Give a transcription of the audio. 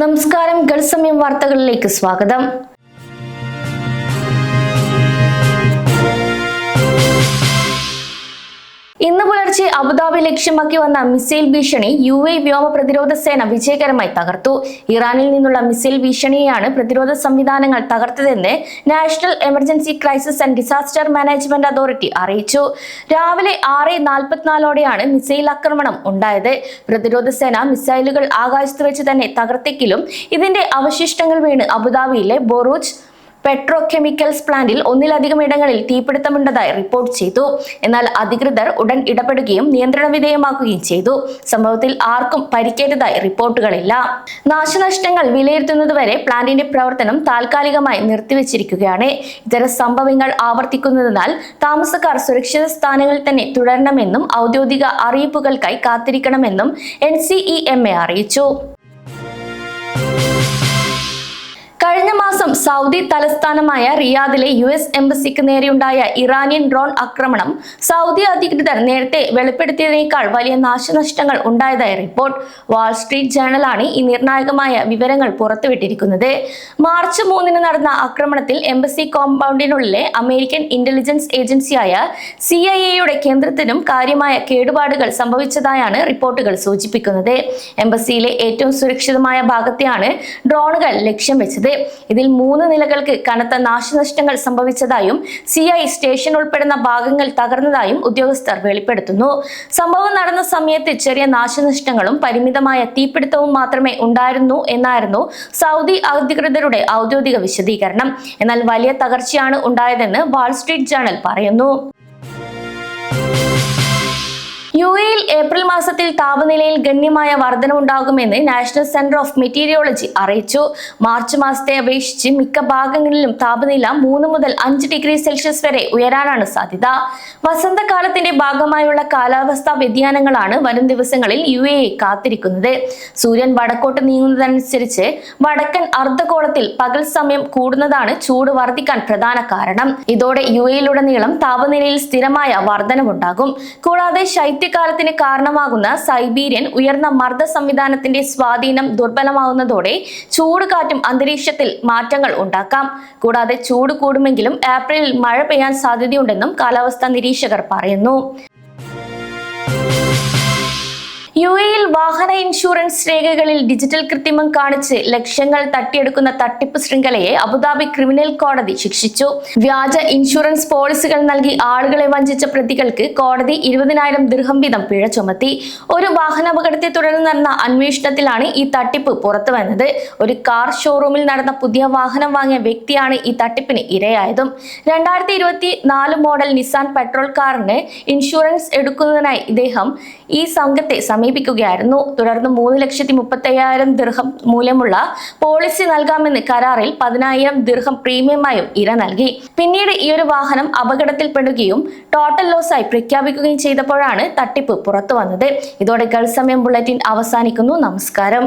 നമസ്കാരം. ഗൾഫ് സമയം വാർത്തകളിലേക്ക് സ്വാഗതം. ഇന്ന് പുലർച്ചെ അബുദാബി ലക്ഷ്യമാക്കി വന്ന മിസൈൽ ഭീഷണി UAE വ്യോമ പ്രതിരോധ സേന വിജയകരമായി തകർത്തു. ഇറാനിൽ നിന്നുള്ള മിസൈൽ ഭീഷണിയെയാണ് പ്രതിരോധ സംവിധാനങ്ങൾ തകർത്തതെന്ന് national emergency crisis and disaster management authority അറിയിച്ചു. രാവിലെ 6:44ഓടെയാണ് മിസൈൽ ആക്രമണം ഉണ്ടായത്. പ്രതിരോധ സേന മിസൈലുകൾ ആകാശത്ത് വെച്ച് തന്നെ തകർത്തെങ്കിലും ഇതിന്റെ അവശിഷ്ടങ്ങൾ വീണ് അബുദാബിയിലെ ബൊറൂജ് പെട്രോകെമിക്കൽസ് പ്ലാന്റിൽ ഒന്നിലധികം ഇടങ്ങളിൽ തീപിടുത്തമുണ്ടതായി റിപ്പോർട്ട് ചെയ്തു. എന്നാൽ അധികൃതർ ഉടൻ ഇടപെടുകയും നിയന്ത്രണ വിധേയമാക്കുകയും ചെയ്തു. സംഭവത്തിൽ ആർക്കും പരിക്കേറ്റതായി റിപ്പോർട്ടുകളില്ല. നാശനഷ്ടങ്ങൾ വിലയിരുത്തുന്നതുവരെ പ്ലാന്റിന്റെ പ്രവർത്തനം താൽക്കാലികമായി നിർത്തിവെച്ചിരിക്കുകയാണ്. ഇത്തരം സംഭവങ്ങൾ ആവർത്തിക്കുന്നതിനാൽ താമസക്കാർ സുരക്ഷിത സ്ഥാനങ്ങളിൽ തന്നെ തുടരണമെന്നും ഔദ്യോഗിക അറിയിപ്പുകൾക്കായി കാത്തിരിക്കണമെന്നും NCEMA അറിയിച്ചു. കഴിഞ്ഞ മാസം സൗദി തലസ്ഥാനമായ റിയാദിലെ US എംബസിക്ക് നേരെയുണ്ടായ ഇറാനിയൻ ഡ്രോൺ ആക്രമണം സൗദി അധികൃതർ നേരത്തെ വെളിപ്പെടുത്തിയതിനേക്കാൾ വലിയ നാശനഷ്ടങ്ങൾ ഉണ്ടായതായി റിപ്പോർട്ട്. വാൾ സ്ട്രീറ്റ് ജേണലാണ് ഈ നിർണായകമായ വിവരങ്ങൾ പുറത്തുവിട്ടിരിക്കുന്നത്. മാർച്ച് 3 നടന്ന ആക്രമണത്തിൽ എംബസി കോമ്പൗണ്ടിനുള്ളിലെ അമേരിക്കൻ ഇന്റലിജൻസ് ഏജൻസിയായ CIA കേന്ദ്രത്തിനും കാര്യമായ കേടുപാടുകൾ സംഭവിച്ചതായാണ് റിപ്പോർട്ടുകൾ സൂചിപ്പിക്കുന്നത്. എംബസിയിലെ ഏറ്റവും സുരക്ഷിതമായ ഭാഗത്തെയാണ് ഡ്രോണുകൾ ലക്ഷ്യം വെച്ചത്. ഇതിൽ 3 നിലകൾക്ക് കനത്ത നാശനഷ്ടങ്ങൾ സംഭവിച്ചതായും CI സ്റ്റേഷൻ ഉൾപ്പെടുന്ന ഭാഗങ്ങൾ തകർന്നതായും ഉദ്യോഗസ്ഥർ വെളിപ്പെടുത്തുന്നു. സംഭവം നടന്ന സമയത്ത് ചെറിയ നാശനഷ്ടങ്ങളും പരിമിതമായ തീപിടുത്തവും മാത്രമേ ഉണ്ടായിരുന്നു എന്നായിരുന്നു സൗദി അധികൃതരുടെ ഔദ്യോഗിക വിശദീകരണം. എന്നാൽ വലിയ തകർച്ചയാണ് ഉണ്ടായതെന്ന് വാൾ സ്ട്രീറ്റ് ജേണൽ പറയുന്നു. UAE ഏപ്രിൽ മാസത്തിൽ താപനിലയിൽ ഗണ്യമായ വർധനവുണ്ടാകുമെന്ന് നാഷണൽ സെന്റർ ഓഫ് മെറ്റീരിയോളജി അറിയിച്ചു. മാർച്ച് മാസത്തെ അപേക്ഷിച്ച് മിക്ക ഭാഗങ്ങളിലും താപനില 3 മുതൽ 5 ഡിഗ്രി സെൽഷ്യസ് വരെ ഉയരാനാണ് സാധ്യത. വസന്തകാലത്തിന്റെ ഭാഗമായുള്ള കാലാവസ്ഥാ വ്യതിയാനങ്ങളാണ് വരും ദിവസങ്ങളിൽ UAE കാത്തിരിക്കുന്നത്. സൂര്യൻ വടക്കോട്ട് നീങ്ങുന്നതനുസരിച്ച് വടക്കൻ അർദ്ധഗോളത്തിൽ പകൽ സമയം കൂടുന്നതാണ് ചൂട് വർദ്ധിക്കാൻ പ്രധാന കാരണം. ഇതോടെ UAE-യിലുടനീളം താപനിലയിൽ സ്ഥിരമായ വർധനവുണ്ടാകും. കൂടാതെ ശൈത്യകാലത്തിന് കാരണമാകുന്ന സൈബീരിയൻ ഉയർന്ന മർദ്ദ സംവിധാനത്തിന്റെ സ്വാധീനം ദുർബലമാവുന്നതോടെ ചൂട് കാറ്റും അന്തരീക്ഷത്തിൽ മാറ്റങ്ങൾ ഉണ്ടാക്കാം. കൂടാതെ ചൂട് കൂടുമെങ്കിലും ഏപ്രിലിൽ മഴ പെയ്യാൻ സാധ്യതയുണ്ടെന്നും കാലാവസ്ഥാ നിരീക്ഷകർ പറയുന്നു. UAE-യിൽ വാഹന ഇൻഷുറൻസ് രേഖകളിൽ ഡിജിറ്റൽ കൃത്രിമം കാണിച്ച് ലക്ഷങ്ങൾ തട്ടിയെടുക്കുന്ന തട്ടിപ്പ് ശൃംഖലയെ അബുദാബി ക്രിമിനൽ കോടതി ശിക്ഷിച്ചു. വ്യാജ ഇൻഷുറൻസ് പോളിസികൾ നൽകി ആളുകളെ വഞ്ചിച്ച പ്രതികൾക്ക് കോടതി 20,000 ദിർഹം വീതം പിഴ ചുമത്തി. ഒരു വാഹനാപകടത്തെ തുടർന്ന് നടന്ന അന്വേഷണത്തിലാണ് ഈ തട്ടിപ്പ് പുറത്തു വന്നത്. ഒരു കാർ ഷോറൂമിൽ നടന്ന പുതിയ വാഹനം വാങ്ങിയ വ്യക്തിയാണ് ഈ തട്ടിപ്പിന് ഇരയായതും. 2024 മോഡൽ നിസാൻ പെട്രോൾ കാറിന് ഇൻഷുറൻസ് എടുക്കുന്നതിനായി ഇദ്ദേഹം ഈ സംഘത്തെ സമീപിക്കുകയായിരുന്നു. തുടർന്ന് 3,35,000 ദിർഹം മൂല്യമുള്ള പോളിസി നൽകാമെന്ന് കരാറിൽ 10,000 ദിർഹം പ്രീമിയമായും ഇര നൽകി. പിന്നീട് ഈ ഒരു വാഹനം അപകടത്തിൽപ്പെടുകയും ടോട്ടൽ ലോസായി പ്രഖ്യാപിക്കുകയും ചെയ്തപ്പോഴാണ് തട്ടിപ്പ് പുറത്തു വന്നത്. ഇതോടെ ഗൾഫ് സമയം ബുള്ളറ്റിൻ അവസാനിക്കുന്നു. നമസ്കാരം.